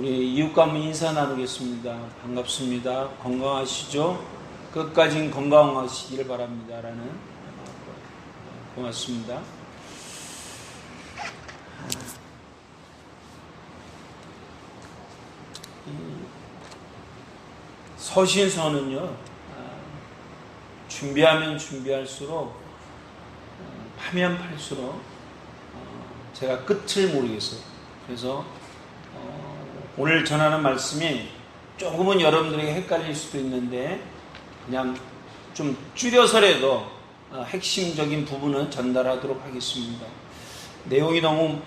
우리 이웃과 한번 인사 나누겠습니다. 반갑습니다. 건강하시죠? 끝까지 건강하시길 바랍니다. 라는 고맙습니다. 서신서는요, 준비하면 준비할수록, 파면 팔수록 제가 끝을 모르겠어요. 그래서 오늘 전하는 말씀이 조금은 여러분들에게 헷갈릴 수도 있는데 그냥 좀 줄여서라도 핵심적인 부분은 전달하도록 하겠습니다. 내용이 너무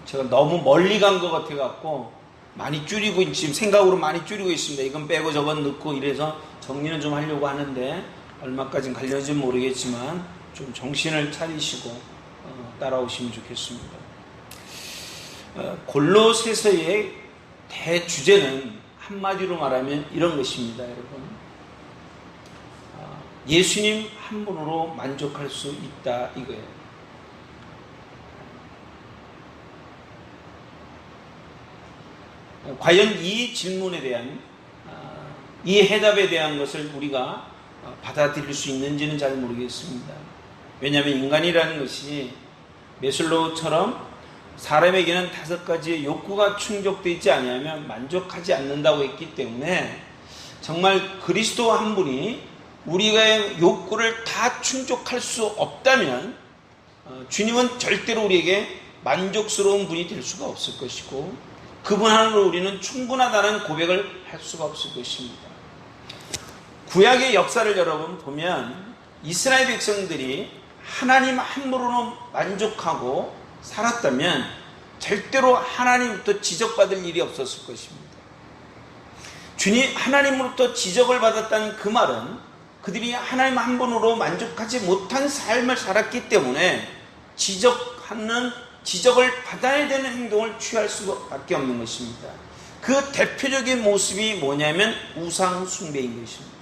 제가 너무 멀리 간 것 같아 갖고 많이 줄이고 지금 생각으로 많이 줄이고 있습니다. 이건 빼고 저건 넣고 이래서 정리는 좀 하려고 하는데 얼마까지 갈려는지 모르겠지만 좀 정신을 차리시고 따라오시면 좋겠습니다. 골로새서의 대주제는 한마디로 말하면 이런 것입니다, 여러분. 예수님 한 분으로 만족할 수 있다, 이거예요. 과연 이 질문에 대한, 이 해답에 대한 것을 우리가 받아들일 수 있는지는 잘 모르겠습니다. 왜냐하면 인간이라는 것이 메슬로우처럼 사람에게는 5가지의 욕구가 충족되지 않으면 만족하지 않는다고 했기 때문에 정말 그리스도 한 분이 우리의 욕구를 다 충족할 수 없다면 주님은 절대로 우리에게 만족스러운 분이 될 수가 없을 것이고 그분 하나로 우리는 충분하다는 고백을 할 수가 없을 것입니다. 구약의 역사를 여러분 보면 이스라엘 백성들이 하나님 한 분으로 만족하고 살았다면 절대로 하나님부터 지적받을 일이 없었을 것입니다. 주님 하나님으로부터 지적을 받았다는 그 말은 그들이 하나님 한 분으로 만족하지 못한 삶을 살았기 때문에 지적을 받아야 되는 행동을 취할 수밖에 없는 것입니다. 그 대표적인 모습이 뭐냐면 우상 숭배인 것입니다.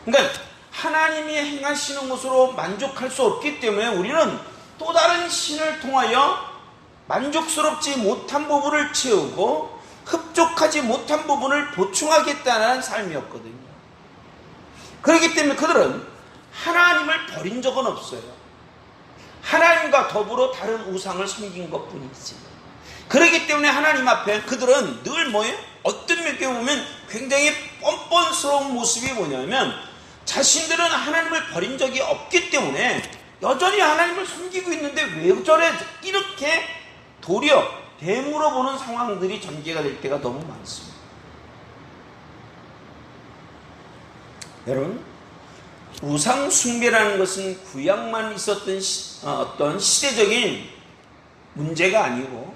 그러니까 하나님이 행하시는 것으로 만족할 수 없기 때문에 우리는 또 다른 신을 통하여 만족스럽지 못한 부분을 채우고 흡족하지 못한 부분을 보충하겠다는 삶이었거든요. 그렇기 때문에 그들은 하나님을 버린 적은 없어요. 하나님과 더불어 다른 우상을 섬긴 것뿐이지. 그렇기 때문에 하나님 앞에 그들은 늘 뭐예요? 어떤 면에 보면 굉장히 뻔뻔스러운 모습이 뭐냐면 자신들은 하나님을 버린 적이 없기 때문에 여전히 하나님을 섬기고 있는데 왜 저래? 이렇게 도리어 되물어보는 상황들이 전개가 될 때가 너무 많습니다. 여러분, 우상 숭배라는 것은 구약만 있었던 어떤 시대적인 문제가 아니고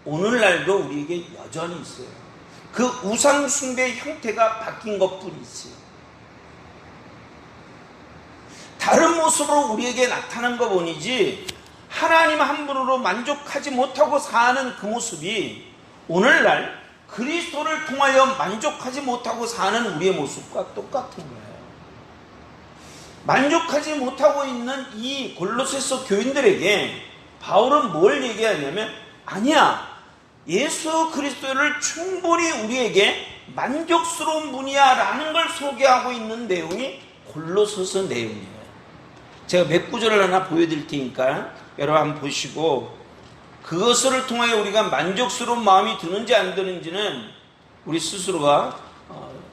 오늘날도 우리에게 여전히 있어요. 그 우상 숭배의 형태가 바뀐 것뿐이지. 다른 모습으로 우리에게 나타난 것 뿐이지 하나님 한 분으로 만족하지 못하고 사는 그 모습이 오늘날 그리스도를 통하여 만족하지 못하고 사는 우리의 모습과 똑같은 거예요. 만족하지 못하고 있는 이 골로새서 교인들에게 바울은 뭘 얘기하냐면 아니야, 예수 그리스도를 충분히 우리에게 만족스러운 분이야 라는 걸 소개하고 있는 내용이 골로새서 내용이에요. 제가 몇 구절을 하나 보여드릴 테니까 여러분 한번 보시고 그것을 통하여 우리가 만족스러운 마음이 드는지 안 드는지는 우리 스스로가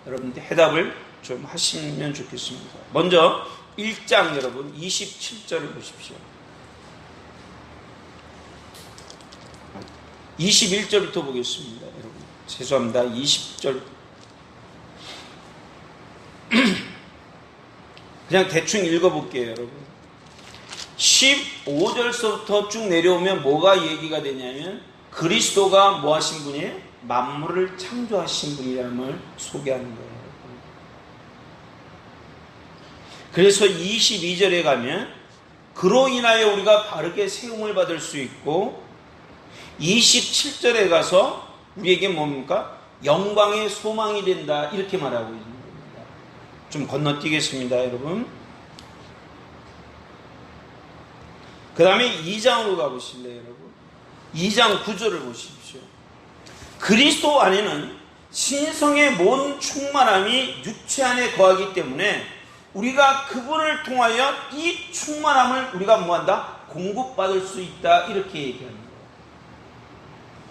여러분들 해답을 좀 하시면 좋겠습니다. 먼저 1장 여러분 27절을 보십시오. 21절부터 보겠습니다. 여러분 죄송합니다. 20절 그냥 대충 읽어볼게요. 여러분 15절서부터 쭉 내려오면 뭐가 얘기가 되냐면 그리스도가 뭐 하신 분이에요? 만물을 창조하신 분이라는 걸 소개하는 거예요. 그래서 22절에 가면 그로 인하여 우리가 바르게 세움을 받을 수 있고 27절에 가서 우리에게 뭡니까? 영광의 소망이 된다 이렇게 말하고 있는 겁니다. 좀 건너뛰겠습니다, 여러분. 그 다음에 2장으로 가보실래요, 여러분? 2장 9절을 보십시오. 그리스도 안에는 신성의 모든 충만함이 육체 안에 거하기 때문에 우리가 그분을 통하여 이 충만함을 우리가 뭐한다? 공급받을 수 있다. 이렇게 얘기하는 거예요.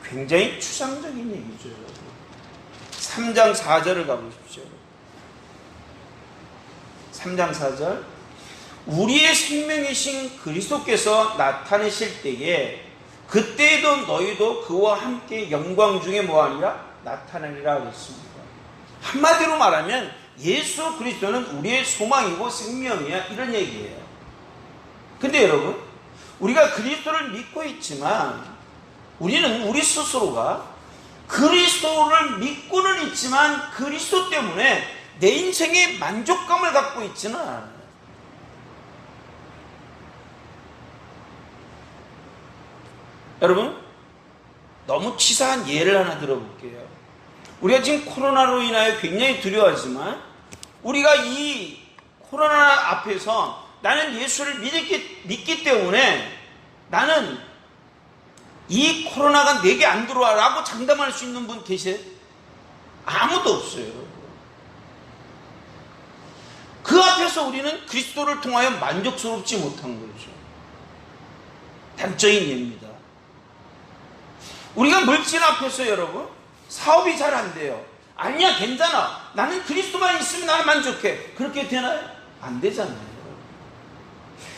굉장히 추상적인 얘기죠. 3장 4절을 가보십시오. 3장 4절. 우리의 생명이신 그리스도께서 나타내실 때에 그때에도 너희도 그와 함께 영광 중에 뭐하니라? 나타나리라 그랬습니다. 한마디로 말하면 예수 그리스도는 우리의 소망이고 생명이야, 이런 얘기예요. 근데 여러분, 우리가 그리스도를 믿고 있지만 우리는 우리 스스로가 그리스도를 믿고는 있지만 그리스도 때문에 내 인생에 만족감을 갖고 있지는 않아요. 여러분, 너무 치사한 예를 하나 들어볼게요. 우리가 지금 코로나로 인하여 굉장히 두려워하지만 우리가 이 코로나 앞에서 나는 예수를 믿기 때문에 나는 이 코로나가 내게 안 들어와 라고 장담할 수 있는 분 계세요? 아무도 없어요. 그 앞에서 우리는 그리스도를 통하여 만족스럽지 못한 거죠. 단적인 예입니다. 우리가 물질 앞에서 여러분 사업이 잘 안 돼요. 아니야, 괜찮아. 나는 그리스도만 있으면 나는 만족해. 그렇게 되나요? 안 되잖아요.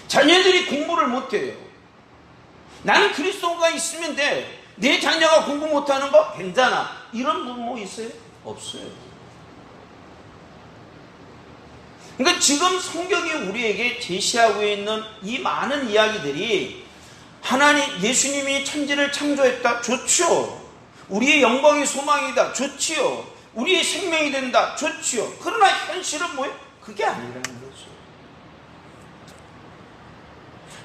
자녀들이 공부를 못해요. 나는 그리스도가 있으면 돼. 내 자녀가 공부 못하는 거 괜찮아. 이런 부모 있어요? 없어요. 그러니까 지금 성경이 우리에게 제시하고 있는 이 많은 이야기들이 하나님, 예수님이 천지를 창조했다. 좋지요. 우리의 영광의 소망이다. 좋지요. 우리의 생명이 된다. 좋지요. 그러나 현실은 뭐예요? 그게 아니라는 거죠.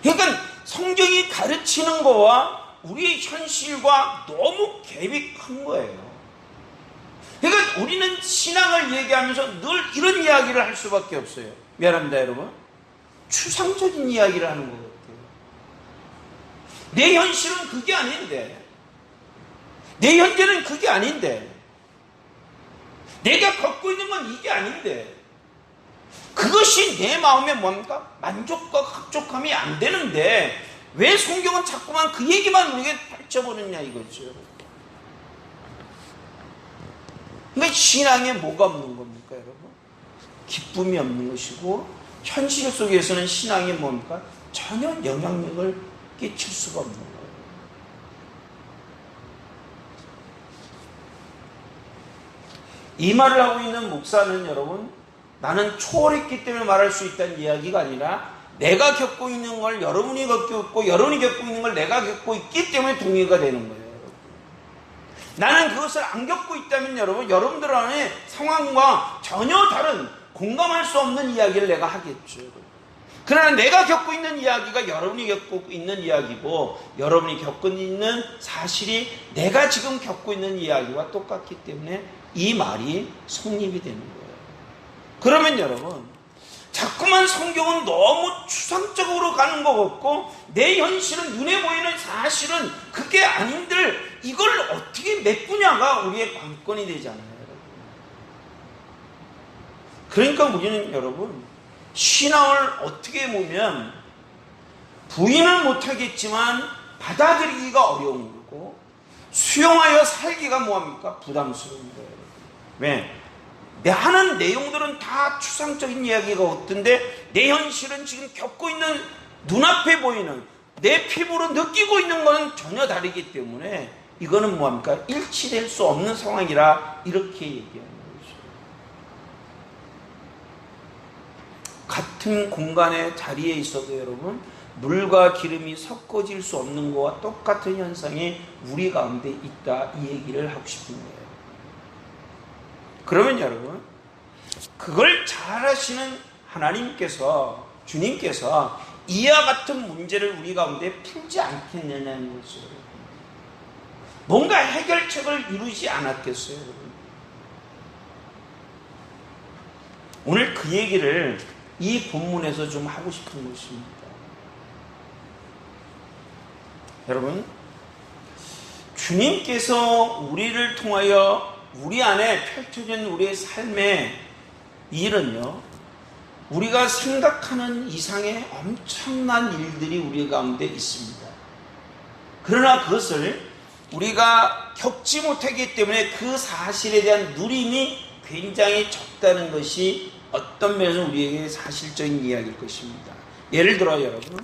그러니까 성경이 가르치는 거와 우리의 현실과 너무 갭이 큰 거예요. 그러니까 우리는 신앙을 얘기하면서 늘 이런 이야기를 할 수밖에 없어요. 미안합니다, 여러분. 추상적인 이야기를 하는 것 같아요. 내 현실은 그게 아닌데, 내 현재는 그게 아닌데, 내가 갖고 있는 건 이게 아닌데, 그것이 내 마음에 뭔가 만족과 흡족함이 안 되는데 왜 성경은 자꾸만 그 얘기만 우리에게 펼쳐보느냐 이거죠. 그러니까 신앙에 뭐가 없는 겁니까, 여러분? 기쁨이 없는 것이고 현실 속에서는 신앙이 뭡니까? 전혀 영향력을 끼칠 수가 없는 거예요. 이 말을 하고 있는 목사는 여러분, 나는 초월했기 때문에 말할 수 있다는 이야기가 아니라 내가 겪고 있는 걸 여러분이 겪고 있고 여러분이 겪고 있는 걸 내가 겪고 있기 때문에 동의가 되는 거예요. 나는 그것을 안 겪고 있다면 여러분들 안에 상황과 전혀 다른 공감할 수 없는 이야기를 내가 하겠죠. 그러나 내가 겪고 있는 이야기가 여러분이 겪고 있는 이야기고 여러분이 겪고 있는 사실이 내가 지금 겪고 있는 이야기와 똑같기 때문에 이 말이 성립이 되는 거예요. 그러면 여러분, 자꾸만 성경은 너무 추상적으로 가는 것 같고 내 현실은 눈에 보이는 사실은 그게 아닌들 이걸 어떻게 메꾸냐가 우리의 관건이 되잖아요. 그러니까 우리는 여러분 신앙을 어떻게 보면 부인을 못하겠지만 받아들이기가 어려운 거고 수용하여 살기가 뭐합니까? 부담스러운 거예요. 왜? 내 하는 내용들은 다 추상적인 이야기가 없던데 내 현실은 지금 겪고 있는 눈앞에 보이는 내 피부로 느끼고 있는 것은 전혀 다르기 때문에 이거는 뭐합니까? 일치될 수 없는 상황이라 이렇게 얘기하는 거죠. 같은 공간의 자리에 있어도 여러분 물과 기름이 섞어질 수 없는 것과 똑같은 현상이 우리 가운데 있다, 이 얘기를 하고 싶은 거예요. 그러면 여러분, 그걸 잘 아시는 하나님께서, 주님께서 이와 같은 문제를 우리 가운데 풀지 않겠느냐는 거죠. 뭔가 해결책을 이루지 않았겠어요, 여러분? 오늘 그 얘기를 이 본문에서 좀 하고 싶은 것입니다. 여러분, 주님께서 우리를 통하여 우리 안에 펼쳐진 우리의 삶의 일은요, 우리가 생각하는 이상의 엄청난 일들이 우리 가운데 있습니다. 그러나 그것을 우리가 겪지 못하기 때문에 그 사실에 대한 누림이 굉장히 적다는 것이 어떤 면에서 우리에게 사실적인 이야기일 것입니다. 예를 들어 여러분,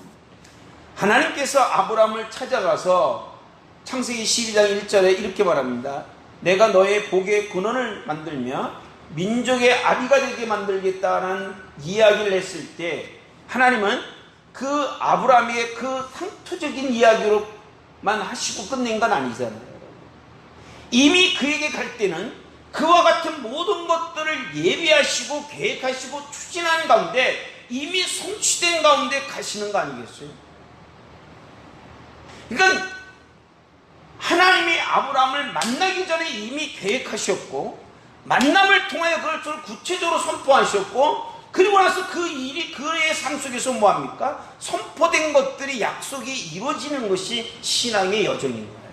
하나님께서 아브라함을 찾아가서 창세기 12장 1절에 이렇게 말합니다. 내가 너의 복의 근원을 만들며 민족의 아비가 되게 만들겠다라는 이야기를 했을 때, 하나님은 그 아브라함의 그 상투적인 이야기로만 하시고 끝낸 건 아니잖아요. 이미 그에게 갈 때는 그와 같은 모든 것들을 예비하시고 계획하시고 추진하는 가운데 이미 성취된 가운데 가시는 거 아니겠어요? 그러니까 하나님이 아브라함을 만나기 전에 이미 계획하셨고, 만남을 통하여 그걸 구체적으로 선포하셨고, 그리고 나서 그 일이 그의 삶 속에서 뭐합니까? 선포된 것들이, 약속이 이루어지는 것이 신앙의 여정인 거예요.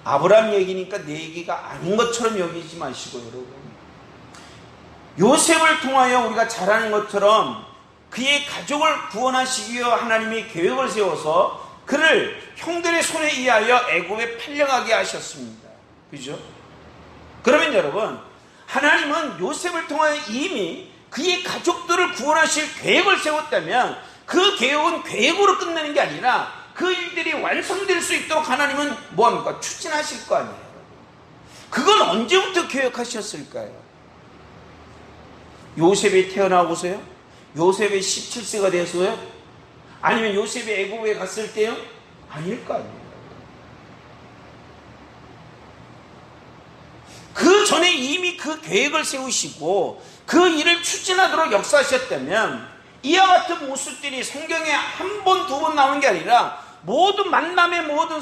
아브라함 얘기니까 내 얘기가 아닌 것처럼 여기지 마시고, 여러분, 요셉을 통하여 우리가 잘 아는 것처럼 그의 가족을 구원하시기 위해 하나님이 계획을 세워서 그를 형들의 손에 의하여 애굽에 팔려가게 하셨습니다. 그죠? 그러면 여러분, 하나님은 요셉을 통하여 이미 그의 가족들을 구원하실 계획을 세웠다면 그 계획은 계획으로 끝나는 게 아니라 그 일들이 완성될 수 있도록 하나님은 뭐합니까? 추진하실 거 아니에요. 그건 언제부터 계획하셨을까요? 요셉이 태어나고서요? 요셉이 17세가 돼서요? 아니면 요셉이 애굽에 갔을 때요? 아닐 거 아니에요. 그 전에 이미 그 계획을 세우시고 그 일을 추진하도록 역사하셨다면 이와 같은 모습들이 성경에 한 번, 두 번 나오는 게 아니라 모든 만남의 모든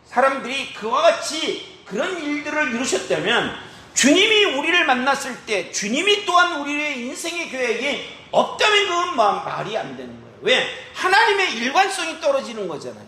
사람들이 그와 같이 그런 일들을 이루셨다면, 주님이 우리를 만났을 때 주님이 또한 우리의 인생의 계획이 없다면 그건 말이 안 되는 거예요. 왜? 하나님의 일관성이 떨어지는 거잖아요.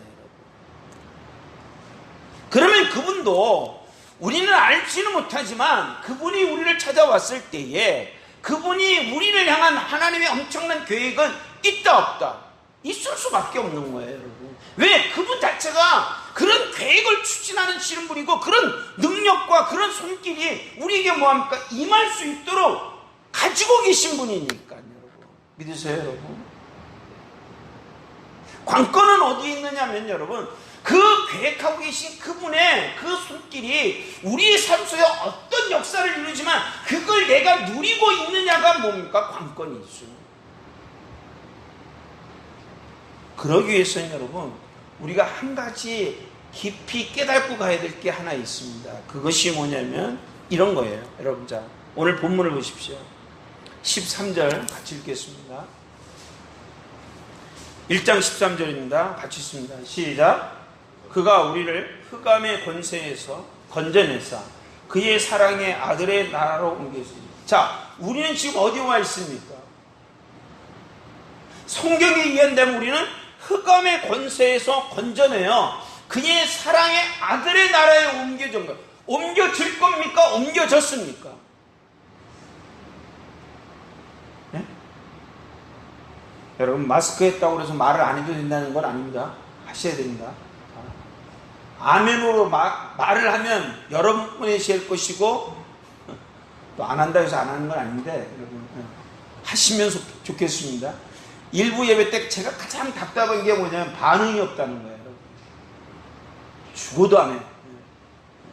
그러면 그분도 우리는 알지는 못하지만 그분이 우리를 찾아왔을 때에 그분이 우리를 향한 하나님의 엄청난 계획은 있다 없다? 있을 수밖에 없는 거예요, 여러분. 왜? 그분 자체가 그런 계획을 추진하는 분이고 그런 능력과 그런 손길이 우리에게 뭐합니까? 임할 수 있도록 가지고 계신 분이니까요, 여러분. 믿으세요, 여러분? 관건은 어디에 있느냐면 여러분, 그 계획하고 계신 그분의 그 손길이 우리의 삶 속에 어떤 역사를 이루지만 그걸 내가 누리고 있느냐가 뭡니까? 관건이 있어요. 그러기 위해서는 여러분, 우리가 한 가지 깊이 깨닫고 가야 될 게 하나 있습니다. 그것이 뭐냐면 이런 거예요. 여러분, 자, 오늘 본문을 보십시오. 13절 같이 읽겠습니다. 1장 13절입니다. 같이 읽습니다. 시작. 그가 우리를 흑암의 권세에서 건져내사 그의 사랑의 아들의 나라로 옮겼으니. 자, 우리는 지금 어디 와 있습니까? 성경에 의한다면 우리는 흑암의 권세에서 건져내어 그의 사랑의 아들의 나라에 옮겨진 것. 옮겨질 겁니까? 옮겨졌습니까? 네? 여러분, 마스크 했다고 해서 말을 안 해도 된다는 건 아닙니다. 하셔야 됩니다. 아멘으로 말을 하면 여러분의 될 것이고, 또 안 한다 해서 안 하는 건 아닌데, 여러분, 하시면 좋겠습니다. 일부 예배 때 제가 가장 답답한 게 뭐냐면 반응이 없다는 거예요. 죽어도 안 해.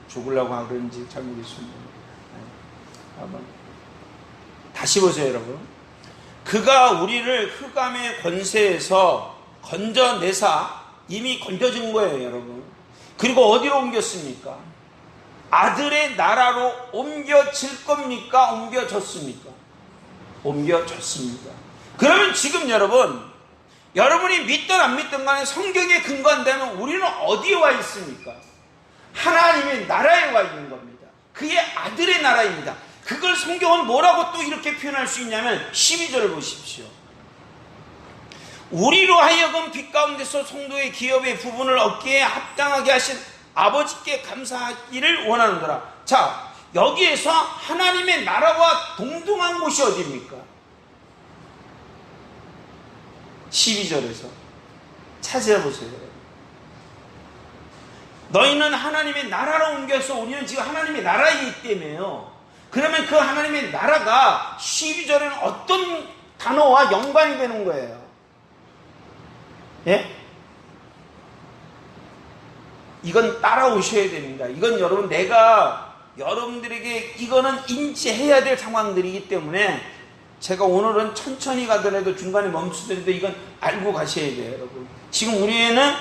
죽으려고 하는지 잘 모르겠습니다. 한번 다시 보세요, 여러분. 그가 우리를 흑암의 권세에서 건져내사, 이미 건져진 거예요, 여러분. 그리고 어디로 옮겼습니까? 아들의 나라로 옮겨질 겁니까? 옮겨졌습니까? 옮겨졌습니다. 그러면 지금 여러분이 믿든 안 믿든 간에 성경에 근거한다면 우리는 어디에 와 있습니까? 하나님의 나라에 와 있는 겁니다. 그의 아들의 나라입니다. 그걸 성경은 뭐라고 또 이렇게 표현할 수 있냐면 12절을 보십시오. 우리로 하여금 빛 가운데서 성도의 기업의 부분을 얻기에 합당하게 하신 아버지께 감사하기를 원하는도라. 자, 여기에서 하나님의 나라와 동등한 곳이 어디입니까? 12절에서 찾아보세요. 너희는 하나님의 나라로 옮겨서 우리는 지금 하나님의 나라에 있다며요. 그러면 그 하나님의 나라가 12절에는 어떤 단어와 연관이 되는 거예요? 예? 이건 따라오셔야 됩니다. 이건 여러분, 내가 여러분들에게 이거는 인지해야 될 상황들이기 때문에 제가 오늘은 천천히 가더라도 중간에 멈추더라도 이건 알고 가셔야 돼요, 여러분. 지금 우리는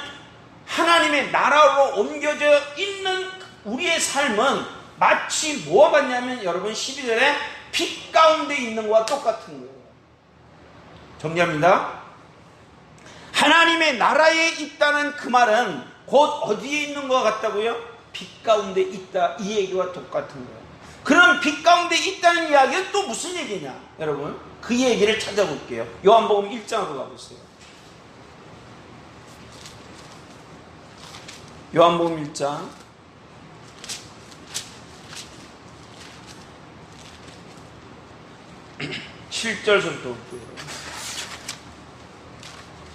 하나님의 나라로 옮겨져 있는 우리의 삶은 마치 뭐와 같냐면 여러분 12절에 빛 가운데 있는 것과 똑같은 거예요. 정리합니다. 하나님의 나라에 있다는 그 말은 곧 어디에 있는 것 같다고요? 빛 가운데 있다, 이 얘기와 똑같은 거예요. 그럼 빛 가운데 있다는 이야기는 또 무슨 얘기냐? 여러분, 그 얘기를 찾아볼게요. 요한복음 1장으로 가보세요. 요한복음 1장 7절부터 볼게요.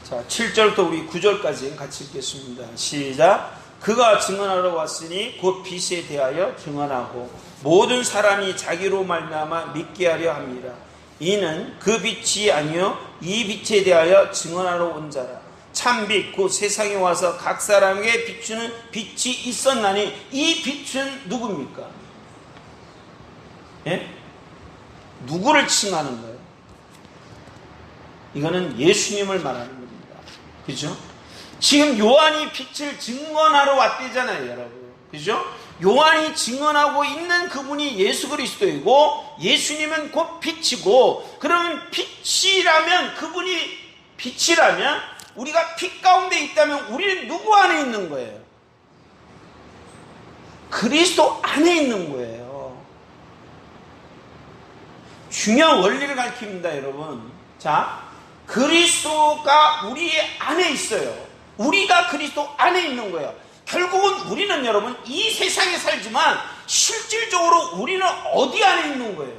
자, 7절부터 우리 9절까지 같이 읽겠습니다. 시작. 그가 증언하러 왔으니 곧 빛에 대하여 증언하고 모든 사람이 자기로 말미암아 믿게 하려 합니다. 이는 그 빛이 아니요 이 빛에 대하여 증언하러 온 자라. 참빛 곧 세상에 와서 각 사람에게 비추는 빛이 있었나니 이 빛은 누굽니까? 예? 누구를 칭하는 거예요? 이거는 예수님을 말하는 겁니다. 그죠? 지금 요한이 빛을 증언하러 왔대잖아요, 여러분. 그죠? 요한이 증언하고 있는 그분이 예수 그리스도이고 예수님은 곧 빛이고, 그러면 빛이라면, 그분이 빛이라면 우리가 빛 가운데 있다면 우리는 누구 안에 있는 거예요? 그리스도 안에 있는 거예요. 중요한 원리를 가르칩니다, 여러분. 자, 그리스도가 우리 안에 있어요. 우리가 그리스도 안에 있는 거예요. 결국은 우리는 여러분 이 세상에 살지만 실질적으로 우리는 어디 안에 있는 거예요?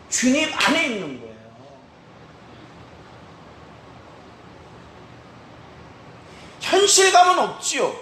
주님 안에 있는 거예요. 현실감은 없지요.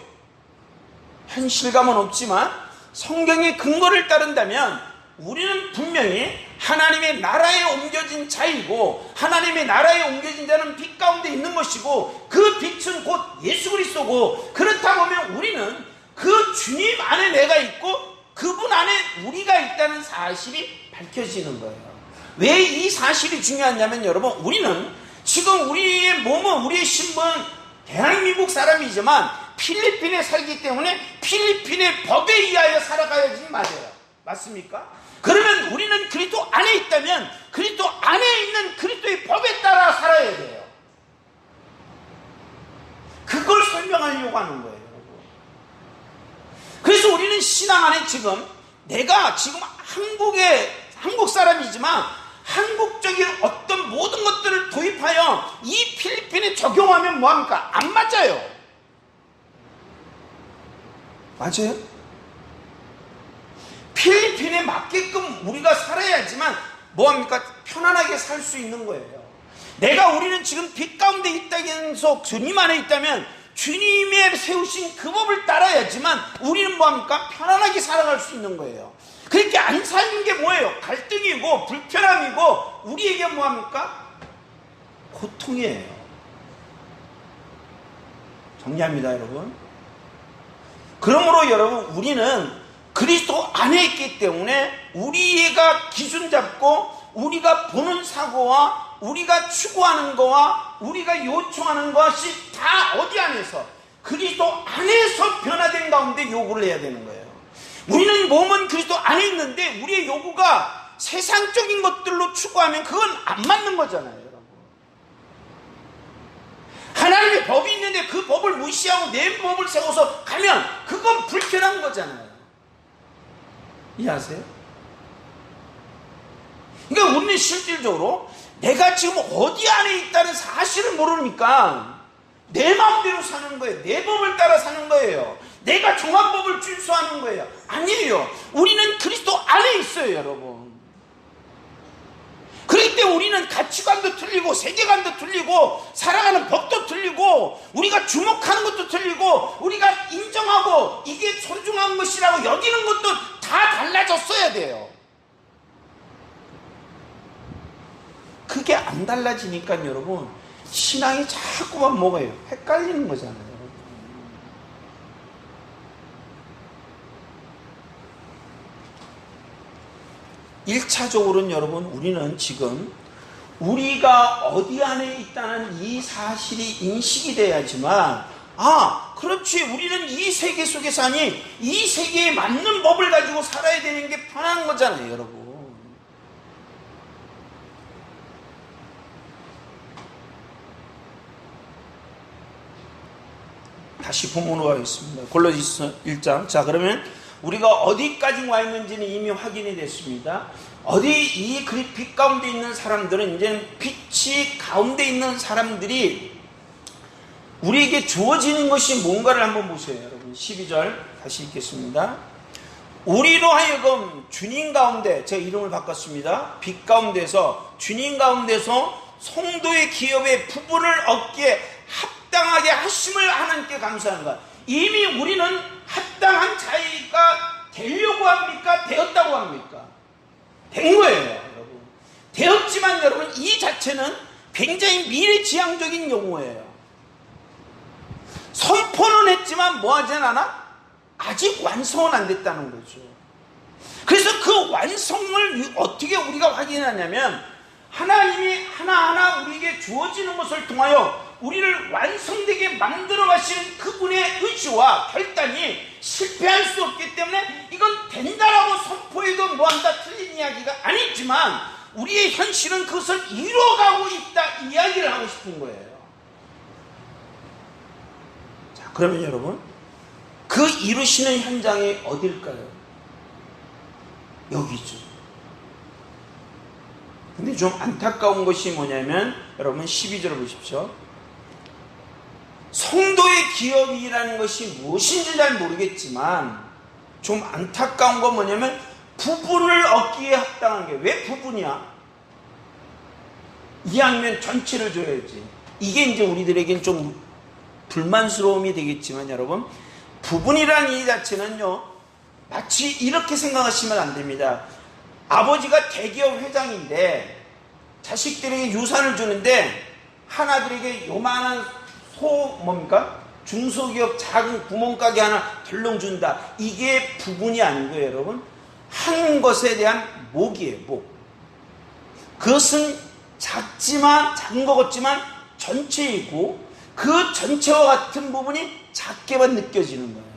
현실감은 없지만 성경의 근거를 따른다면 우리는 분명히 하나님의 나라에 옮겨진 자이고, 하나님의 나라에 옮겨진 자는 빛 가운데 있는 것이고, 그 빛은 곧 예수 그리스도고, 그렇다 보면 우리는 그 주님 안에 내가 있고 그분 안에 우리가 있다는 사실이 밝혀지는 거예요. 왜 이 사실이 중요하냐면 여러분, 우리는 지금 우리의 몸은, 우리의 신분은 대한민국 사람이지만 필리핀에 살기 때문에 필리핀의 법에 의하여 살아가야지 맞아요. 맞습니까? 그러면 우리는 그리스도 안에 있다면 그리스도 안에 있는 그리스도의 법에 따라 살아야 돼요. 그걸 설명하려고 하는 거예요, 여러분. 그래서 우리는 신앙 안에 지금 내가 지금 한국 사람이지만 한국적인 어떤 모든 것들을 도입하여 이 필리핀에 적용하면 뭐합니까? 안 맞아요. 맞아요? 필리핀에 맞게끔 우리가 살아야지만 뭐합니까? 편안하게 살 수 있는 거예요. 우리는 지금 빛 가운데 있다면서 주님 안에 있다면 주님의 세우신 그 법을 따라야지만 우리는 뭐합니까? 편안하게 살아갈 수 있는 거예요. 그렇게 안 사는 게 뭐예요? 갈등이고 불편함이고 우리에게 뭐합니까? 고통이에요. 정리합니다, 여러분. 그러므로 여러분, 우리는 그리스도 안에 있기 때문에 우리가 기준 잡고 우리가 보는 사고와 우리가 추구하는 거와 우리가 요청하는 것이 다 어디 안에서? 그리스도 안에서 변화된 가운데 요구를 해야 되는 거예요. 우리는 몸은 그리스도 안에 있는데 우리의 요구가 세상적인 것들로 추구하면 그건 안 맞는 거잖아요, 여러분. 하나님의 법이 있는데 그 법을 무시하고 내 법을 세워서 가면 그건 불편한 거잖아요. 이해하세요? 그러니까 우리는 실질적으로 내가 지금 어디 안에 있다는 사실을 모르니까 내 마음대로 사는 거예요. 내 법을 따라 사는 거예요. 내가 정합법을 준수하는 거예요. 아니에요. 우리는 그리스도 안에 있어요, 여러분. 그렇기 때문에 우리는 가치관도 틀리고 세계관도 틀리고 살아가는 법도 틀리고 우리가 주목하는 것도 틀리고 우리가 인정하고 이게 소중한 것이라고 여기는 것도 다 달라졌어야 돼요. 그게 안 달라지니까 여러분 신앙이 자꾸만 뭐가요? 헷갈리는 거잖아요. 1차적으로는 여러분 우리는 지금 우리가 어디 안에 있다는 이 사실이 인식이 돼야지만 그렇지 우리는 이 세계 속에 사니 이 세계에 맞는 법을 가지고 살아야 되는 게 편한 거잖아요, 여러분. 다시 본문으로 가겠습니다. 골로새서 1장. 자, 그러면 우리가 어디까지 와 있는지는 이미 확인이 됐습니다. 어디 이 빛 가운데 있는 사람들은 이제 빛이 가운데 있는 사람들이 우리에게 주어지는 것이 뭔가를 한번 보세요, 여러분. 12절 다시 읽겠습니다. 우리로 하여금 주님 가운데, 제가 이름을 바꿨습니다. 빛 가운데서 주님 가운데서 성도의 기업의 부분을 얻기에 합당하게 하심을 하나님께 감사하는 것. 이미 우리는 합당한 자가 되려고 합니까? 되었다고 합니까? 된 거예요, 여러분. 되었지만 여러분 이 자체는 굉장히 미래지향적인 용어예요. 선포는 했지만 뭐 하진 않아? 아직 완성은 안 됐다는 거죠. 그래서 그 완성을 어떻게 우리가 확인하냐면 하나님이 하나하나 우리에게 주어지는 것을 통하여 우리를 완성되게 만들어 가시는 그분의 의지와 결단이 실패할 수 없기 때문에 이건 된다라고 선포해도 뭐한다 틀린 이야기가 아니지만 우리의 현실은 그것을 이루어가고 있다 이야기를 하고 싶은 거예요. 자, 그러면 여러분 그 이루시는 현장이 어딜까요? 여기죠. 근데 좀 안타까운 것이 뭐냐면 여러분 12절을 보십시오. 성도의 기업이라는 것이 무엇인지 잘 모르겠지만 좀 안타까운 건 뭐냐면 부분을 얻기에 합당한 게 왜 부분이야? 이왕이면 전체를 줘야지. 이게 이제 우리들에겐 좀 불만스러움이 되겠지만 여러분 부분이라는 이 자체는요 마치 이렇게 생각하시면 안 됩니다. 아버지가 대기업 회장인데 자식들에게 유산을 주는데 하나들에게 요만한 뭡니까? 중소기업 작은 구멍가게 하나 덜렁 준다. 이게 부분이 아니고요, 여러분. 한 것에 대한 목이에요, 목. 그것은 작은 것 같지만 전체이고 그 전체와 같은 부분이 작게만 느껴지는 거예요.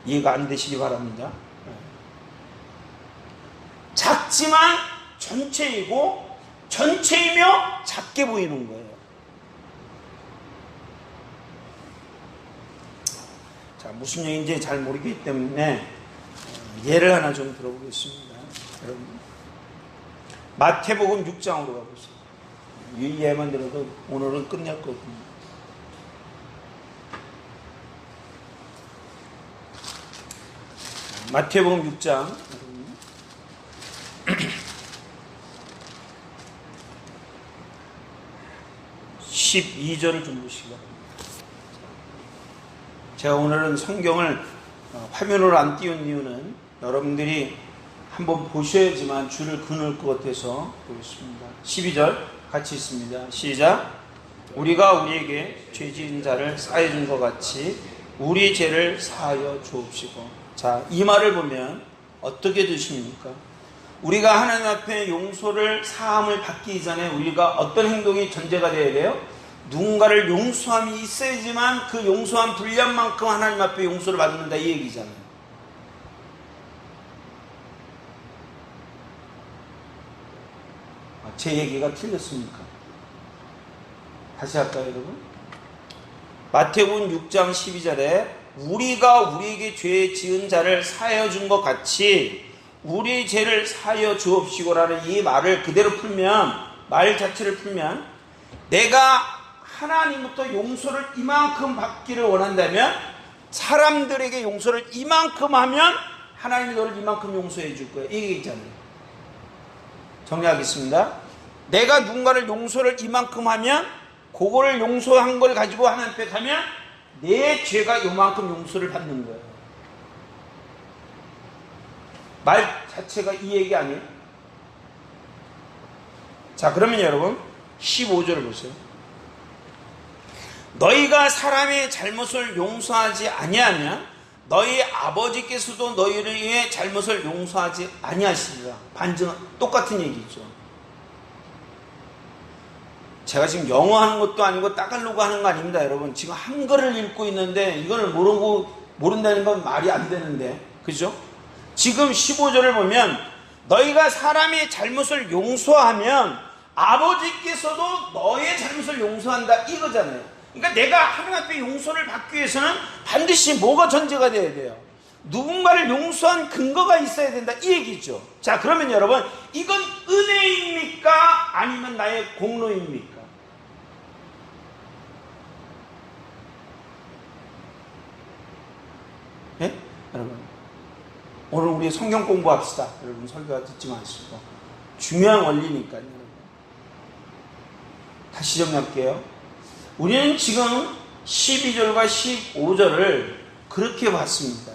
이해가 안 되시기 바랍니다. 작지만 전체이고 전체이며 작게 보이는 거예요. 자, 무슨 얘기인지 잘 모르기 때문에 예를 하나 좀 들어보겠습니다. 여러분, 마태복음 6장으로 가보세요. 이 예만 들어도 오늘은 끝낼 거거든요. 마태복음 6장 12절을 좀 보시기 바랍니다. 제가 오늘은 성경을 화면으로 안 띄운 이유는 여러분들이 한번 보셔야지만 줄을 끊을 것 같아서 보겠습니다. 12절 같이 있습니다. 시작. 우리가 우리에게 죄 지은 자를 사하여 준 것 같이 우리 죄를 사하여 주옵시고. 자, 이 말을 보면 어떻게 되십니까? 우리가 하나님 앞에 용서를 사함을 받기 전에 우리가 어떤 행동이 전제가 되어야 돼요? 누군가를 용서함이 있어야지만 그 용서한 분량만큼 하나님 앞에 용서를 받는다 이 얘기잖아요. 제 얘기가 틀렸습니까? 다시 할까요, 여러분? 마태복음 6장 12절에 우리가 우리에게 죄 지은 자를 사하여 준 것 같이 우리 죄를 사하여 주옵시고라는 이 말을 그대로 풀면, 말 자체를 풀면, 내가 하나님부터 용서를 이만큼 받기를 원한다면 사람들에게 용서를 이만큼 하면 하나님이 너를 이만큼 용서해 줄 거예요. 이게 있잖아요. 정리하겠습니다. 내가 누군가를 용서를 이만큼 하면 그거를 용서한 걸 가지고 하나님 앞에 가면 내 죄가 요만큼 용서를 받는 거예요. 말 자체가 이 얘기 아니에요? 자, 그러면 여러분 15절을 보세요. 너희가 사람의 잘못을 용서하지 아니하면 너희 아버지께서도 너희의 잘못을 용서하지 아니하시리라. 반증 똑같은 얘기죠. 제가 지금 영어 하는 것도 아니고 따갈로그 하는 거 아닙니다. 여러분 지금 한글을 읽고 있는데 이걸 모른다는 건 말이 안 되는데, 그죠? 지금 15절을 보면 너희가 사람의 잘못을 용서하면 아버지께서도 너의 잘못을 용서한다 이거잖아요. 그러니까 내가 하나님 앞에 용서를 받기 위해서는 반드시 뭐가 전제가 돼야 돼요? 누군가를 용서한 근거가 있어야 된다 이 얘기죠. 자, 그러면 여러분 이건 은혜입니까? 아니면 나의 공로입니까? 예? 여러분 오늘 우리 성경 공부합시다. 여러분 설교 듣지 마시고 중요한 원리니까요. 여러분. 다시 정리할게요. 우리는 지금 12절과 15절을 그렇게 봤습니다.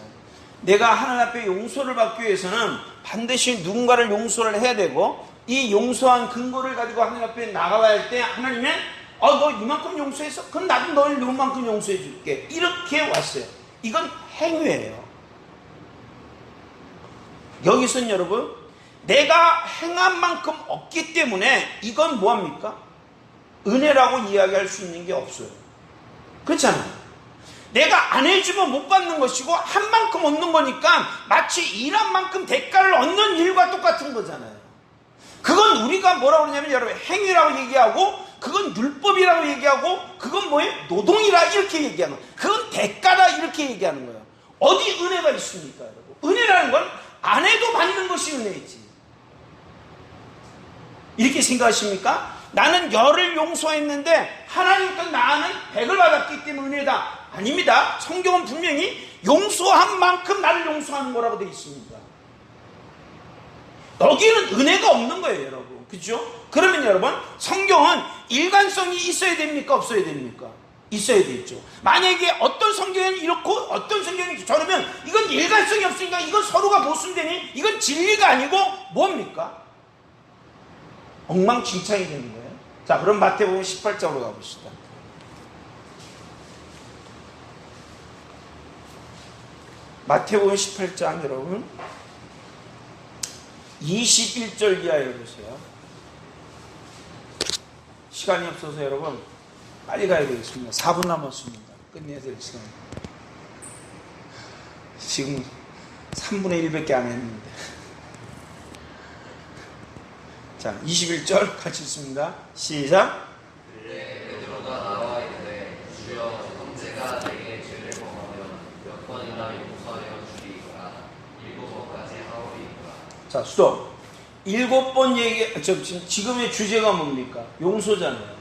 내가 하나님 앞에 용서를 받기 위해서는 반드시 누군가를 용서를 해야 되고 이 용서한 근거를 가지고 하나님 앞에 나가야 할 때 하나님은 너 이만큼 용서했어? 그럼 나도 너를 요만큼 용서해 줄게. 이렇게 왔어요. 이건 행위예요. 여기서는 여러분 내가 행한 만큼 없기 때문에 이건 뭐합니까? 은혜라고 이야기할 수 있는 게 없어요. 그렇잖아요. 내가 안 해주면 못 받는 것이고 한 만큼 얻는 거니까 마치 일한 만큼 대가를 얻는 일과 똑같은 거잖아요. 그건 우리가 뭐라고 그러냐면 여러분 행위라고 얘기하고 그건 율법이라고 얘기하고 그건 뭐예요? 노동이라 이렇게 얘기하는 거예요. 그건 대가다 이렇게 얘기하는 거예요. 어디 은혜가 있습니까 여러분? 은혜라는 건 안 해도 받는 것이 은혜이지. 이렇게 생각하십니까? 나는 10을 용서했는데 하나님께서 나는 100을 받았기 때문에 은혜다. 아닙니다. 성경은 분명히 용서한 만큼 나를 용서하는 거라고 되어 있습니다. 여기는 은혜가 없는 거예요 여러분. 그죠? 그러면 여러분 성경은 일관성이 있어야 됩니까? 없어야 됩니까? 있어야 되겠죠. 만약에 어떤 성경에는 이렇고 어떤 성경이 저러면 이건 일관성이 없으니까 이건 서로가 모순되니 이건 진리가 아니고 뭡니까? 엉망진창이 되는 거예요. 자, 그럼 마태복음 18장으로 가봅시다. 마태복음 18장 여러분 21절 이하에 보세요. 시간이 없어서 여러분 빨리 가야 되겠습니다. 4분 남았습니다. 끝내야 될 시간. 지금 3분의 1밖에 안 했는데. 자, 21절 같이 읽습니다. 시작. 베드로가 나와 이르되 주여 형제가 내게 죄를 범하면 몇 번이나 용서하여 주리이까 7번까지 하오리이까. 자, 스톱. 7번 얘기, 지금의 주제가 뭡니까? 용서잖아요.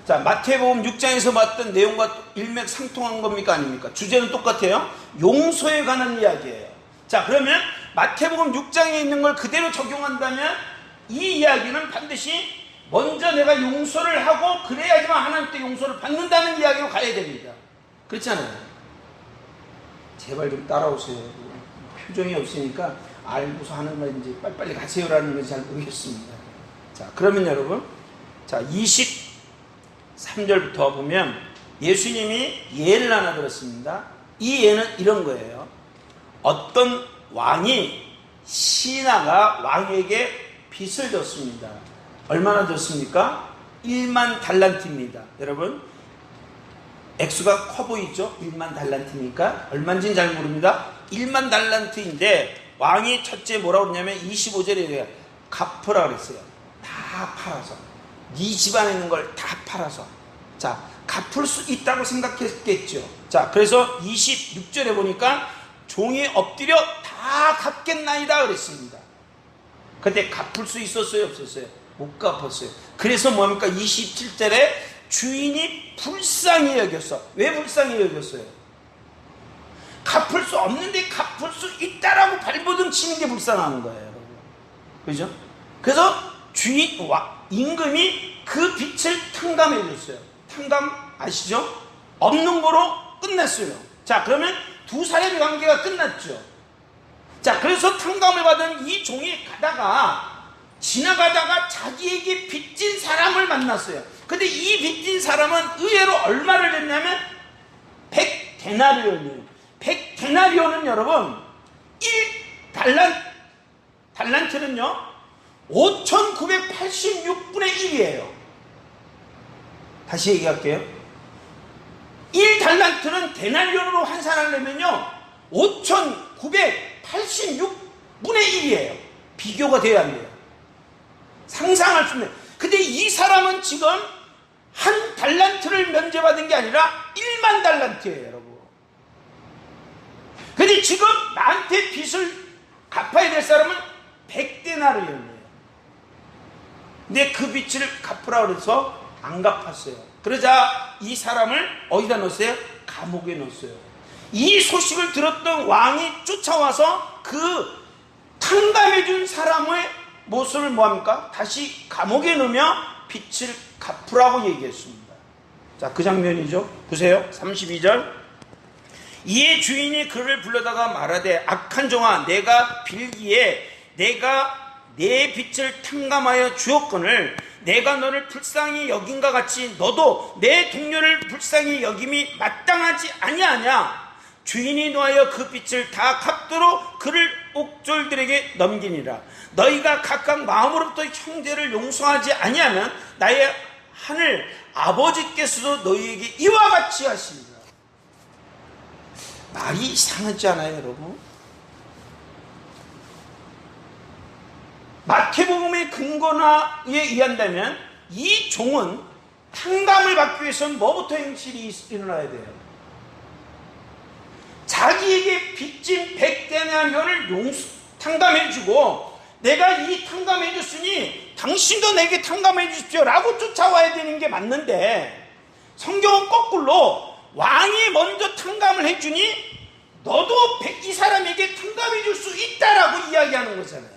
자, 마태복음 6장에서 봤던 내용과 일맥상통한 겁니까? 아닙니까? 주제는 똑같아요. 용서에 관한 이야기예요. 자, 그러면 마태복음 6장에 있는 걸 그대로 적용한다면 이 이야기는 반드시 먼저 내가 용서를 하고 그래야지만 하나님께 용서를 받는다는 이야기로 가야 됩니다. 그렇잖아요. 제발 좀 따라오세요. 표정이 없으니까 알고서 하는 건지 빨리빨리 가세요라는 건지 잘 모르겠습니다. 자, 그러면 여러분, 자 23절부터 보면 예수님이 예를 하나 들었습니다. 이 예는 이런 거예요. 어떤 왕이 신하가 왕에게 빚을 졌습니다. 얼마나 졌습니까? 1만 달란트입니다. 여러분 액수가 커 보이죠? 1만 달란트니까 얼마인지는 잘 모릅니다. 1만 달란트인데 왕이 첫째 뭐라고 그러냐면 25절에 갚으라 그랬어요. 다 팔아서 네 집안에 있는 걸 다 팔아서 자 갚을 수 있다고 생각했겠죠. 자 그래서 26절에 보니까 종이 엎드려 다 갚겠나이다 그랬습니다. 근데 갚을 수 있었어요, 없었어요? 못 갚았어요. 그래서 뭡니까? 27절에 주인이 불쌍히 여겼어. 왜 불쌍히 여겼어요? 갚을 수 없는데 갚을 수 있다라고 발버둥 치는 게 불쌍한 거예요, 여러분. 그죠? 그래서 임금이 그 빚을 탕감해 줬어요. 탕감 아시죠? 없는 거로 끝냈어요. 자, 그러면 두 사람의 관계가 끝났죠. 자, 그래서 탕감을 받은 이 종이 지나가다가 자기에게 빚진 사람을 만났어요. 근데 이 빚진 사람은 의외로 얼마를 냈냐면 100데나리온이에요. 100데나리온은 여러분 1달란트는요 5,986분의 1이에요. 다시 얘기할게요. 1달란트는 데나리온으로 환산하려면요 5,986분의 1이에요. 비교가 돼야 안 돼요. 상상할 수 없네요. 근데 이 사람은 지금 한 달란트를 면제받은 게 아니라 1만 달란트예요, 여러분. 근데 지금 나한테 빚을 갚아야 될 사람은 100데나리온이에요. 근데 그 빚을 갚으라 그래서 안 갚았어요. 그러자 이 사람을 어디다 넣었어요? 감옥에 넣었어요. 이 소식을 들었던 왕이 쫓아와서 그 탕감해준 사람의 모습을 뭐합니까? 다시 감옥에 넣으며 빚을 갚으라고 얘기했습니다. 자, 그 장면이죠. 보세요. 32절. 이에 주인이 그를 불러다가 말하되 악한 종아, 내가 빌기에 내가 내 빚을 탕감하여 주었거늘 내가 너를 불쌍히 여긴과 같이 너도 내 동료를 불쌍히 여김이 마땅하지 아니하냐. 주인이 노하여 그 빚을 다 갚도록 그를 옥졸들에게 넘기니라. 너희가 각각 마음으로부터 형제를 용서하지 아니하면 나의 하늘 아버지께서도 너희에게 이와 같이 하시리라. 말이 이상하지 않아요, 여러분? 마태복음의 근거에 의한다면 이 종은 탕감을 받기 위해서는 뭐부터 행실이 일어나야 돼요? 자기에게 빚진 100데나리온을 탕감해주고 내가 이 탕감해줬으니 당신도 내게 탕감해 주십시오 라고 쫓아와야 되는 게 맞는데 성경은 거꾸로 왕이 먼저 탕감을 해주니 너도 이 사람에게 탕감해 줄 수 있다라고 이야기하는 거잖아요.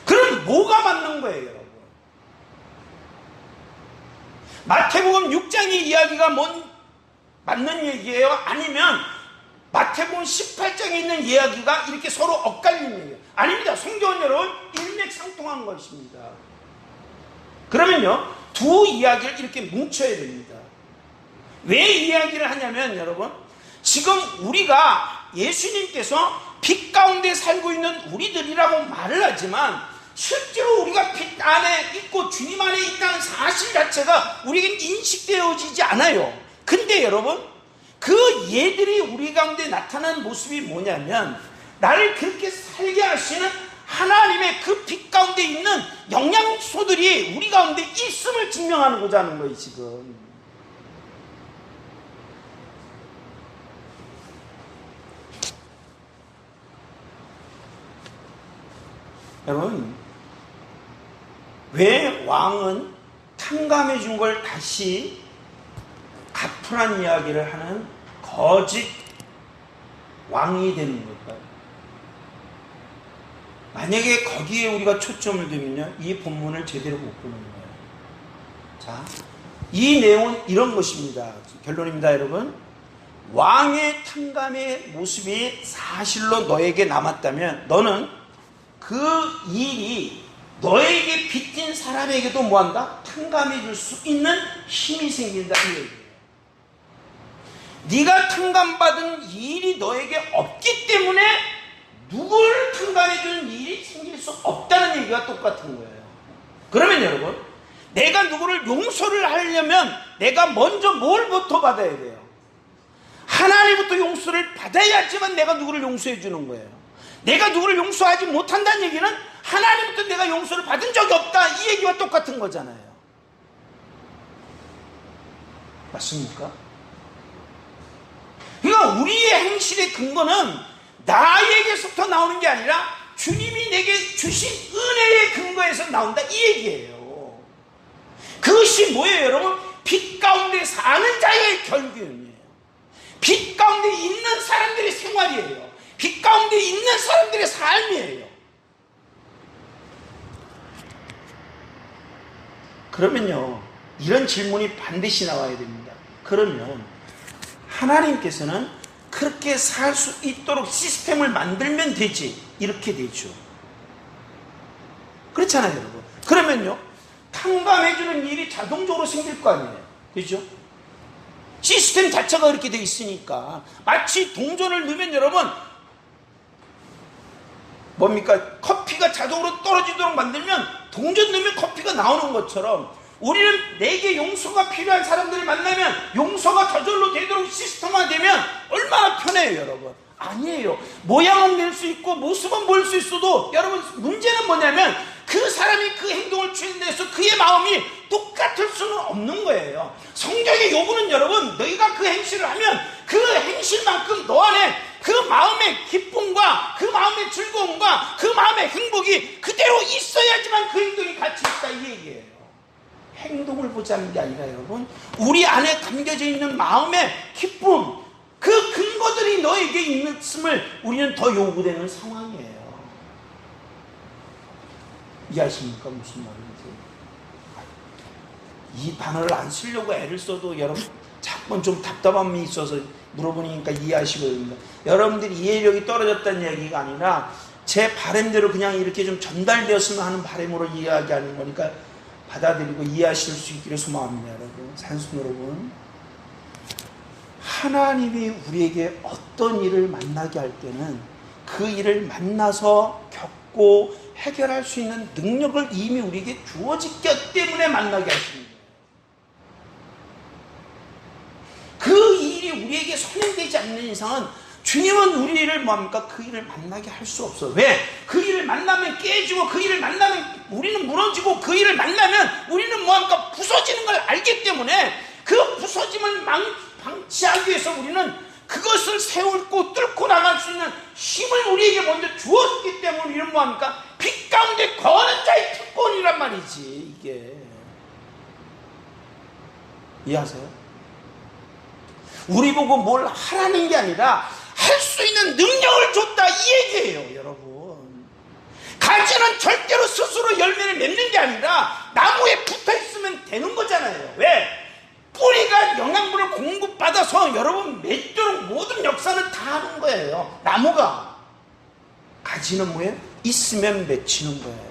그럼 뭐가 맞는 거예요, 여러분? 마태복음 6장의 이야기가 맞는 얘기예요? 아니면 마태복음 18장에 있는 이야기가 이렇게 서로 엇갈리는 얘기예요? 아닙니다. 성경은 여러분 일맥상통한 것입니다. 그러면요 두 이야기를 이렇게 뭉쳐야 됩니다. 왜 이야기를 하냐면 여러분 지금 우리가 예수님께서 빛 가운데 살고 있는 우리들이라고 말을 하지만 실제로 우리가 빛 안에 있고 주님 안에 있다는 사실 자체가 우리에겐 인식되어지지 않아요. 근데 여러분 그 얘들이 우리 가운데 나타나는 모습이 뭐냐면 나를 그렇게 살게 하시는 하나님의 그 빛 가운데 있는 영양소들이 우리 가운데 있음을 증명하고자 하는 거예요, 지금. 여러분, 왜 왕은 탕감해 준 걸 다시 갚으란 이야기를 하는 거짓 왕이 되는 걸까요? 만약에 거기에 우리가 초점을 두면요, 이 본문을 제대로 못 보는 거예요. 자, 이 내용은 이런 것입니다. 결론입니다, 여러분. 왕의 탕감의 모습이 사실로 너에게 남았다면 너는 그 일이 너에게 빚진 사람에게도 뭐한다? 탕감해 줄 수 있는 힘이 생긴다 이 얘기예요. 네가 탕감받은 일이 너에게 없기 때문에 누구를 탕감해 주는 일이 생길 수 없다는 얘기가 똑같은 거예요. 그러면 여러분, 내가 누구를 용서를 하려면 내가 먼저 뭘부터 받아야 돼요? 하나님부터 용서를 받아야지만 내가 누구를 용서해 주는 거예요. 내가 누구를 용서하지 못한다는 얘기는 하나님부터 내가 용서를 받은 적이 없다 이 얘기와 똑같은 거잖아요. 맞습니까? 그러니까 우리의 행실의 근거는 나에게서부터 나오는 게 아니라 주님이 주님이 내게 주신 은혜의 근거에서 나온다 이 얘기예요. 그것이 뭐예요 여러분? 빛 가운데 사는 자의 결국이에요. 빛 가운데 있는 사람들의 생활이에요. 빛 가운데 있는 사람들의 삶이에요. 그러면요 이런 질문이 반드시 나와야 됩니다. 그러면 하나님께서는 그렇게 살 수 있도록 시스템을 만들면 되지 이렇게 되죠. 그렇잖아요 여러분. 그러면요 탕감해주는 일이 자동적으로 생길 거 아니에요. 그죠? 시스템 자체가 그렇게 되어 있으니까 마치 동전을 넣으면 여러분 뭡니까? 커피가 자동으로 떨어지도록 만들면 동전 넣으면 커피가 나오는 것처럼 우리는 내게 용서가 필요한 사람들을 만나면 용서가 저절로 되도록 시스템화되면 얼마나 편해요 여러분. 아니에요. 모양은 낼 수 있고 모습은 보일 수 있어도 여러분 문제는 뭐냐면 그 사람이 그 행동을 취해내서 그의 마음이 똑같을 수는 없는 거예요. 성경의 요구는 여러분 너희가 그 행실을 하면 그 행실만큼 너 안에 그 마음의 기쁨과 그 마음의 즐거움과 그 마음의 행복이 그대로 있어야지만 그 행동이 가치 있다 이 얘기예요. 행동을 보자는 게 아니라 여러분 우리 안에 담겨져 있는 마음의 기쁨 그 근거들이 너에게 있음을 우리는 더 요구되는 상황이에요. 이해하십니까? 무슨 말인지. 이 단어를 안 쓰려고 애를 써도 여러분 자꾸 좀 답답함이 있어서 물어보니까 이해하시거든요. 여러분들이 이해력이 떨어졌다는 얘기가 아니라 제 바람대로 그냥 이렇게 좀 전달되었으면 하는 바람으로 이야기하는 거니까 받아들이고 이해하실 수 있기를 소망합니다. 여러분 산순 여러분 하나님이 우리에게 어떤 일을 만나게 할 때는 그 일을 만나서 겪고 해결할 수 있는 능력을 이미 우리에게 주어졌기 때문에 만나게 하시는 거예요. 그 일이 우리에게 선행되지 않는 이상은 주님은 우리를 뭐합니까? 그 일을 만나게 할 수 없어. 왜? 그 일을 만나면 깨지고 그 일을 만나면 우리는 무너지고 그 일을 만나면 우리는 뭐합니까? 부서지는 걸 알기 때문에 그 부서짐을 방치하기 위해서 우리는 그것을 세우고 뚫고 나갈 수 있는 힘을 우리에게 먼저 주었기 때문에 우리는 뭐합니까? 빛 가운데 거하는 자의 특권이란 말이지 이게. 이해하세요? 우리 보고 뭘 하라는 게 아니라 할 수 있는 능력을 줬다 이 얘기예요 여러분. 가지는 절대로 스스로 열매를 맺는 게 아니라 나무에 붙어있으면 되는 거잖아요. 왜? 뿌리가 영양분을 공급받아서 여러분 맺도록 모든 역사를 다 하는 거예요. 나무가. 가지는 뭐예요? 있으면 맺히는 거예요.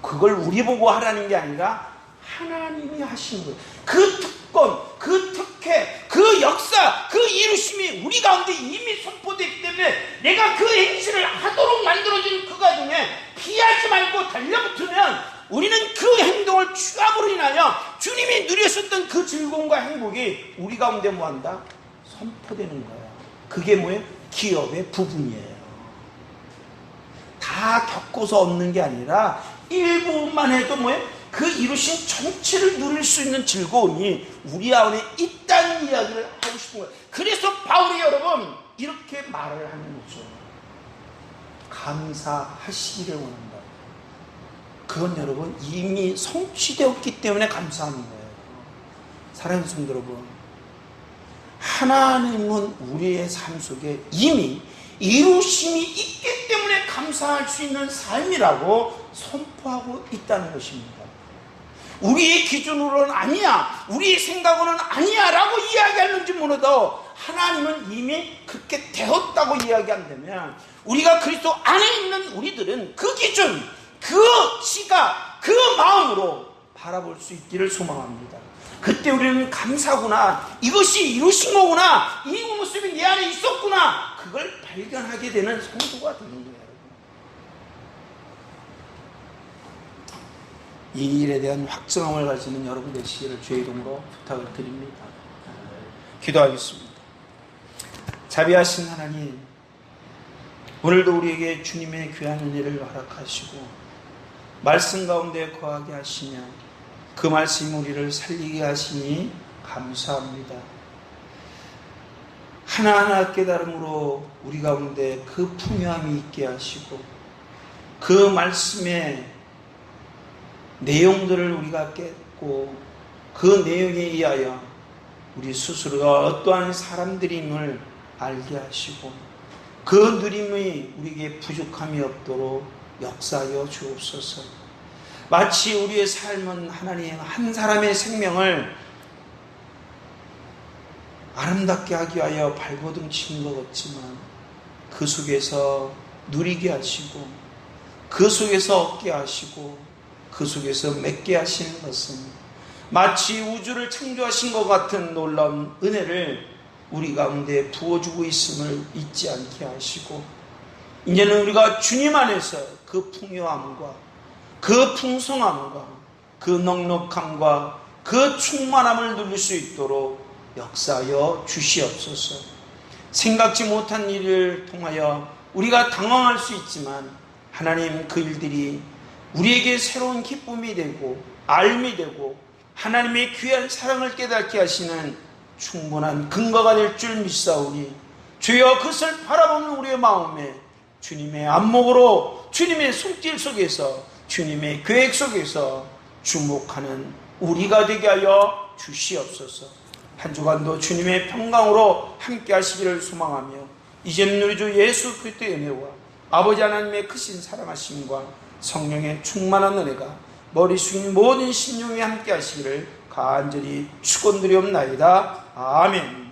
그걸 우리 보고 하라는 게 아니라 하나님이 하시는 거예요. 그 특권, 그 특혜, 그 역사, 그 이루심이 우리 가운데 이미 선포되기 때문에 내가 그 행실을 하도록 만들어준 그 과정에 피하지 말고 달려붙으면 우리는 그 행동을 취함으로 인하여 주님이 누리셨던 그 즐거움과 행복이 우리 가운데 뭐한다? 선포되는 거예요. 그게 뭐예요? 기업의 부분이에요. 다 겪어서 얻는 게 아니라 일부만 해도 뭐예요? 그 이루신 전체를 누릴 수 있는 즐거움이 우리 안에 있다는 이야기를 하고 싶은 거예요. 그래서 바울이 여러분 이렇게 말을 하는 거죠. 감사하시기를 원한다. 그건 여러분 이미 성취되었기 때문에 감사하는 거예요. 사랑하는 성도 여러분, 하나님은 우리의 삶 속에 이미 이루심이 있기 때문에 감사할 수 있는 삶이라고 선포하고 있다는 것입니다. 우리의 기준으로는 아니야, 우리의 생각으로는 아니야 라고 이야기하는지 몰라도 하나님은 이미 그렇게 되었다고 이야기한다면 우리가 그리스도 안에 있는 우리들은 그 기준, 그 시각, 그 마음으로 바라볼 수 있기를 소망합니다. 그때 우리는 감사구나, 이것이 이루신 거구나, 이 모습이 내 안에 있었구나, 그걸 발견하게 되는 성도가 되는 거예요. 이 일에 대한 확정함을 가지는 여러분 되시기를 주의 이름으로 부탁을 드립니다. 기도하겠습니다. 자비하신 하나님, 오늘도 우리에게 주님의 귀한 은혜를 허락하시고 말씀 가운데 거하게 하시며 그 말씀이 우리를 살리게 하시니 감사합니다. 하나하나 깨달음으로 우리 가운데 그 풍요함이 있게 하시고 그 말씀의 내용들을 우리가 깨닫고 그 내용에 의하여 우리 스스로가 어떠한 사람들임을 알게 하시고 그 누림이 우리에게 부족함이 없도록 역사하여 주옵소서. 마치 우리의 삶은 하나님 한 사람의 생명을 아름답게 하기 위하여 발버둥 치는 것 같지만 그 속에서 누리게 하시고 그 속에서 얻게 하시고 그 속에서 맺게 하시는 것은 마치 우주를 창조하신 것 같은 놀라운 은혜를 우리 가운데 부어주고 있음을 잊지 않게 하시고 이제는 우리가 주님 안에서 그 풍요함과 그 풍성함과 그 넉넉함과 그 충만함을 누릴 수 있도록 역사하여 주시옵소서. 생각지 못한 일을 통하여 우리가 당황할 수 있지만 하나님 그 일들이 우리에게 새로운 기쁨이 되고 알미 되고 하나님의 귀한 사랑을 깨닫게 하시는 충분한 근거가 될 줄 믿사오니 주여 그것을 바라보는 우리의 마음에 주님의 안목으로 주님의 손길 속에서 주님의 계획 속에서 주목하는 우리가 되게 하여 주시옵소서. 한 주간도 주님의 평강으로 함께 하시기를 소망하며 이제는 우리 주 예수 그리스도의 은혜와 아버지 하나님의 크신 사랑하심과 성령의 충만한 은혜가 머리 숙인 모든 심령이 함께 하시기를 간절히 축원드리옵나이다. 아멘.